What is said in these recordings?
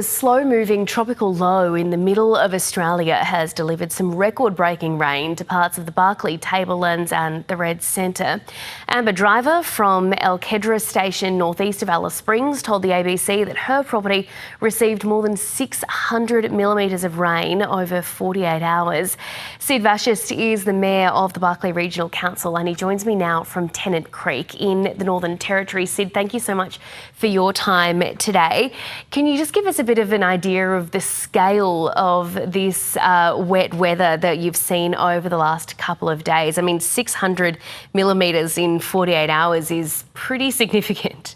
A slow-moving tropical low in the middle of Australia has delivered some record-breaking rain to parts of the Barkly Tablelands and the Red Centre. Amber Driver from El Kedra Station northeast of Alice Springs told the ABC that her property received more than 600 millimetres of rain over 48 hours. Sid Vashist is the Mayor of the Barkly Regional Council and he joins me now from Tennant Creek in the Northern Territory. Sid, thank you so much for your time today. Can you just give us a bit of an idea of the scale of this wet weather that you've seen over the last couple of days? I mean, 600 millimetres in 48 hours is pretty significant.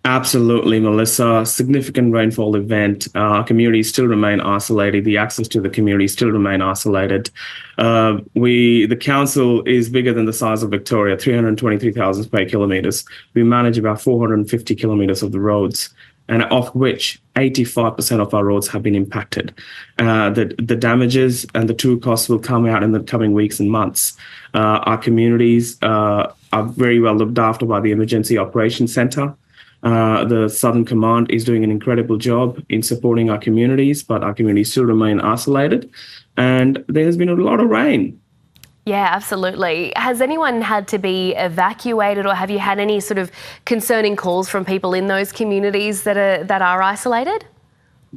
Absolutely, Melissa. Significant rainfall event. Our communities still remain isolated. The access to the community still remain isolated. The council is bigger than the size of Victoria, 323,000 square kilometres. We manage about 450 kilometres of the roads, and of which 85% of our roads have been impacted. The damages and the true costs will come out in the coming weeks and months. Our communities are very well looked after by the Emergency Operations Centre. The Southern Command is doing an incredible job in supporting our communities, but our communities still remain isolated, and there's been a lot of rain. Yeah, absolutely. Has anyone had to be evacuated, or have you had any sort of concerning calls from people in those communities that are isolated?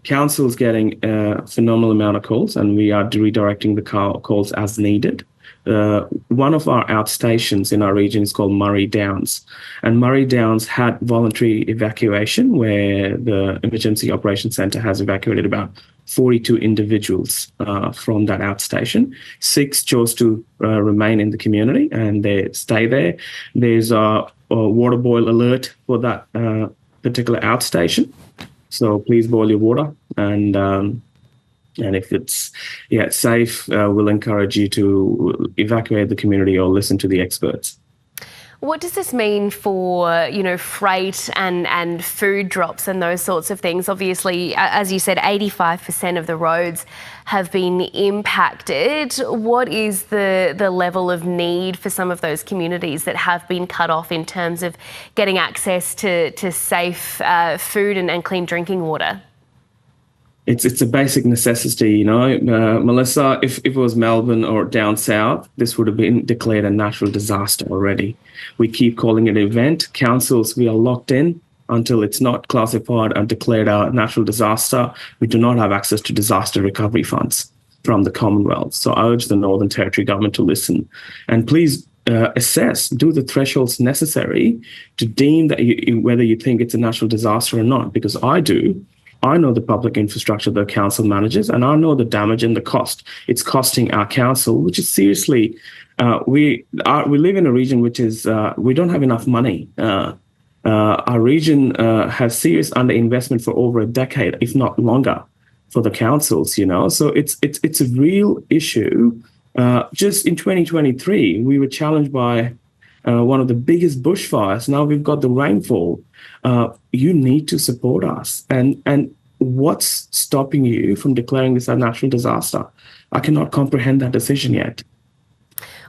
Council's getting a phenomenal amount of calls, and we are redirecting the calls as needed. One of our outstations in our region is called Murray Downs, and Murray Downs had voluntary evacuation where the Emergency Operations Centre has evacuated about 42 individuals from that outstation. 6 chose to remain in the community and they stay there. There's a water boil alert for that particular outstation, so please boil your water, and if it's safe, we'll encourage you to evacuate the community or listen to the experts. What does this mean for, freight and food drops and those sorts of things? Obviously, as you said, 85% of the roads have been impacted. What is the level of need for some of those communities that have been cut off in terms of getting access to safe food and clean drinking water? It's a basic necessity, Melissa. If it was Melbourne or down south, this would have been declared a natural disaster already. We keep calling it an event. Councils, we are locked in until it's not classified and declared a natural disaster. We do not have access to disaster recovery funds from the Commonwealth. So I urge the Northern Territory government to listen and please assess, do the thresholds necessary to deem that whether you think it's a natural disaster or not, because I do. I know the public infrastructure the council manages, and I know the damage and the cost it's costing our council, which is seriously, we live in a region which is, we don't have enough money. Our region has serious underinvestment for over a decade, if not longer, for the councils, so it's a real issue. Just in 2023, we were challenged by one of the biggest bushfires. Now we've got the rainfall. You need to support us. And what's stopping you from declaring this a natural disaster? I cannot comprehend that decision yet.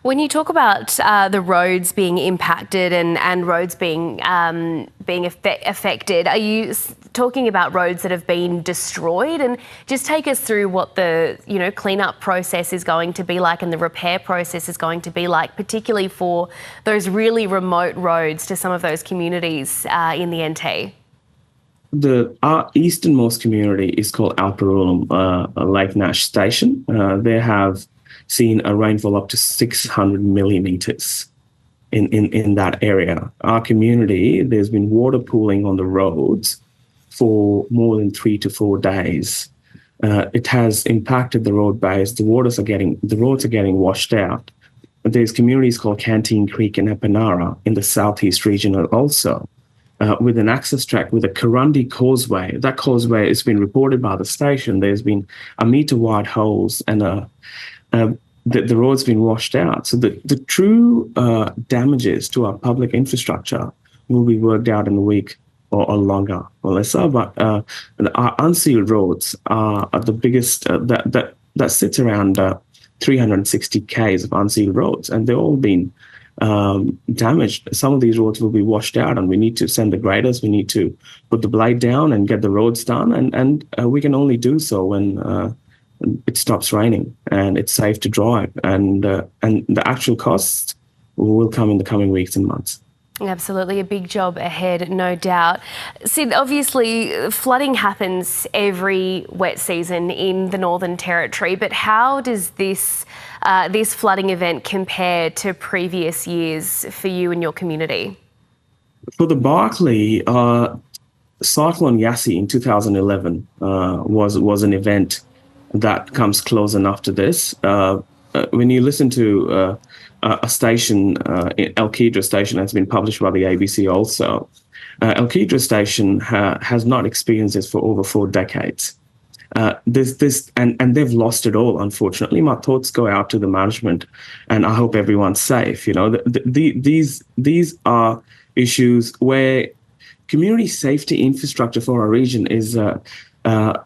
When you talk about the roads being impacted and roads being affected, are you talking about roads that have been destroyed? And just take us through what the cleanup process is going to be like and the repair process is going to be like, particularly for those really remote roads to some of those communities in the NT. Our easternmost community is called Alperoolum, Lake Nash Station. They have seen a rainfall up to 600 millimetres in that area. Our community, there's been water pooling on the roads for more than 3 to 4 days. It has impacted the road base. The roads are getting washed out. There's communities called Canteen Creek and Epanara in the southeast region also, with an access track with a Kurundi causeway. That causeway has been reported by the station. There's been a metre-wide holes and the road's been washed out. So the true damages to our public infrastructure will be worked out in a week or longer, Melissa. But our unsealed roads are the biggest. That sits around 360 k's of unsealed roads, and they've all been damaged. Some of these roads will be washed out, and we need to send the graders. We need to put the blade down and get the roads done, and we can only do so when it stops raining and it's safe to drive. And the actual costs will come in the coming weeks and months. Absolutely, a big job ahead, no doubt. Sid, obviously flooding happens every wet season in the Northern Territory, but how does this flooding event compare to previous years for you and your community? For the Barkly, Cyclone Yassi in 2011 was an event that comes close enough to this. When you listen to a station, El Kidra station, that's been published by the ABC also, El Kidra station has not experienced this for over 4 decades. And they've lost it all, unfortunately. My thoughts go out to the management, and I hope everyone's safe. You know, these are issues where community safety infrastructure for our region is.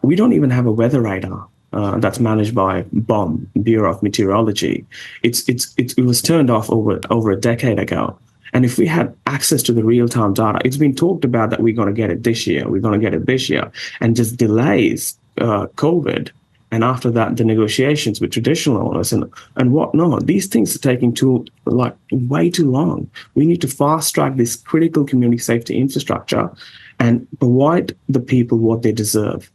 We don't even have a weather radar. That's managed by BOM, Bureau of Meteorology. It was turned off over a decade ago. And if we had access to the real-time data, it's been talked about that we're going to get it this year, and just delays COVID. And after that, the negotiations with traditional owners and whatnot. These things are taking way too long. We need to fast-track this critical community safety infrastructure and provide the people what they deserve.